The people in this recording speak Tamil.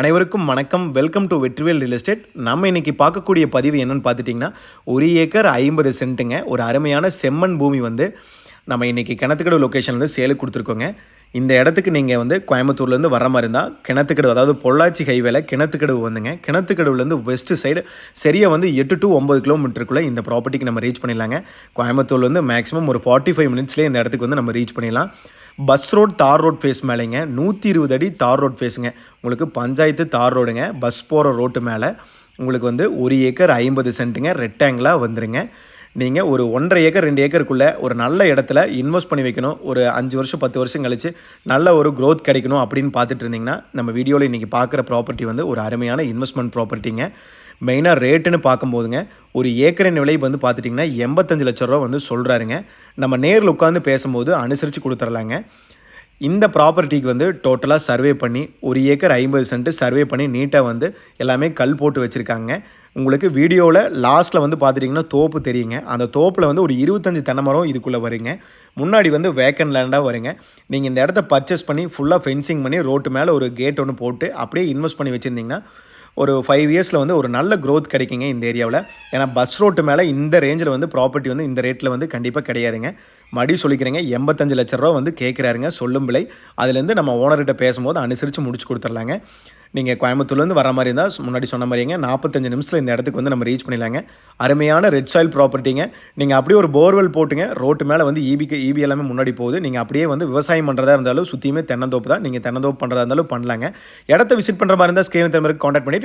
அனைவருக்கும் வணக்கம். Welcome to Vetrivel real estate. நம்ம இன்னைக்கு பார்க்கக்கூடிய பதிவு என்னன்னு பார்த்துட்டிங்கன்னா, 1 ஏக்கர் 50 சென்ட்டுங்க. ஒரு அருமையான செம்மண் பூமி வந்து நம்ம இன்னைக்கு கிணத்துக்கடவு லொக்கேஷன் வந்து சேலுக்கு கொடுத்துருக்கோங்க. இந்த இடத்துக்கு நீங்கள் வந்து கோயம்புத்தூர்லேருந்து வர மாதிரி இருந்தால் கிணத்துக்கடவு, அதாவது பொள்ளாச்சி ஹைவேல கிணத்துக்கடவு வந்துங்க. கிணத்துக்கடவுலேருந்து வெஸ்ட் சைடு சரியாக வந்து 8 to 9 கிலோமீட்டருக்குள்ளே இந்த ப்ராப்பர்ட்டிக்கு நம்ம ரீச் பண்ணிடலாங்க. கோயம்புத்தூர்லேருந்து மேக்ஸிமம் ஒரு 45 மினிட்ஸ்லேயே இந்த இடத்துக்கு வந்து நம்ம ரீச் பண்ணிடலாம். பஸ் ரோட், தார் ரோட் ஃபேஸ் மேலேங்க, 120 அடி தார் ரோட் ஃபேஸுங்க. உங்களுக்கு பஞ்சாயத்து தார் ரோடுங்க. பஸ் போகிற ரோட்டு மேலே உங்களுக்கு வந்து 1 ஏக்கர் 50 சென்ட்டுங்க. ரெக்டாங்கிளாக வந்துருங்க. நீங்கள் ஒரு 1.5 ஏக்கர் 2 ஏக்கருக்குள்ளே ஒரு நல்ல இடத்துல இன்வெஸ்ட் பண்ணி வைக்கணும், ஒரு 5 வருஷம் 10 வருஷம் கழிச்சு நல்ல ஒரு க்ரோத் கிடைக்கணும் அப்படின்னு பார்த்துட்டு இருந்தீங்கன்னா, நம்ம வீடியோவில் இன்றைக்கி பார்க்குற ப்ராப்பர்ட்டி வந்து ஒரு அருமையான இன்வெஸ்ட்மெண்ட் ப்ராப்பர்ட்டிங்க. மெயினாக ரேட்டுன்னு பார்க்கும்போதுங்க, ஒரு ஏக்கரின் விலை வந்து பார்த்துட்டிங்கன்னா 85 லட்ச ரூபா வந்து சொல்கிறாருங்க. நம்ம நேரில் உட்காந்து பேசும்போது அனுசரித்து கொடுத்துர்லாங்க. இந்த ப்ராப்பர்ட்டிக்கு வந்து டோட்டலாக சர்வே பண்ணி 1 ஏக்கர் 50 சென்ட் சர்வே பண்ணி நீட்டாக வந்து எல்லாமே கல் போட்டு வச்சுருக்காங்க. உங்களுக்கு வீடியோவில் லாஸ்ட்டில் வந்து பார்த்துட்டிங்கன்னா தோப்பு தெரியுங்க. அந்த தோப்பில் வந்து ஒரு 25 தென்னை மரம் இதுக்குள்ளே வருங்க. முன்னாடி வந்து வேக்கன் லேண்டாக வருங்க. நீங்கள் இந்த இடத்த பர்ச்சேஸ் பண்ணி ஃபுல்லாக ஃபென்சிங் பண்ணி ரோட்டு மேலே ஒரு கேட் ஒன்று போட்டு அப்படியே இன்வெஸ்ட் பண்ணி வச்சுருந்தீங்கன்னா ஒரு 5 இயர்ஸில் வந்து ஒரு நல்ல க்ரோத் கிடைக்குங்க இந்த ஏரியாவில். ஏன்னா பஸ் ரோட்டு மேலே இந்த ரேஞ்சில் வந்து ப்ராப்பர்ட்டி வந்து இந்த ரேட்டில் வந்து கண்டிப்பாக கிடையாதுங்க. மறுபடியும் சொல்லிக்கிறேங்க, 85 லட்ச ரூபா வந்து கேட்குறாருங்க சொல்லும் விலை. அதுலேருந்து நம்ம ஓனர்கிட்ட பேசும்போது அனுசரித்து முடிச்சு கொடுத்துர்லாங்க. நீங்கள் கோயம்புத்தூர்லேருந்து வர மாதிரி இருந்தால் முன்னாடி சொன்ன மாதிரிங்க 45 நிமிஷத்தில் இந்த இடத்துக்கு வந்து நம்ம ரீச் பண்ணிடலாங்க. அருமையான ரெட் சாயில் ப்ராப்பர்ட்டிங்க. நீங்கள் அப்படியே ஒரு போர்வெல் போட்டுங்க, ரோட்டு மேலே வந்து ஈபி எல்லாமே முன்னாடி போகுது. நீங்கள் அப்படியே வந்து விவசாயம் பண்ணுறதா இருந்தாலும் சுற்றியுமே தென்னந்தோப்பு தான். நீங்கள் தென்னந்தோப்பு பண்ணுறதா இருந்தாலும் பண்ணலாங்க. இடத்த விசிட் பண்ணுற மாதிரி இருந்தால் ஸ்க்ரீன் நம்பருக்கு கான்டாக்ட் பண்ணி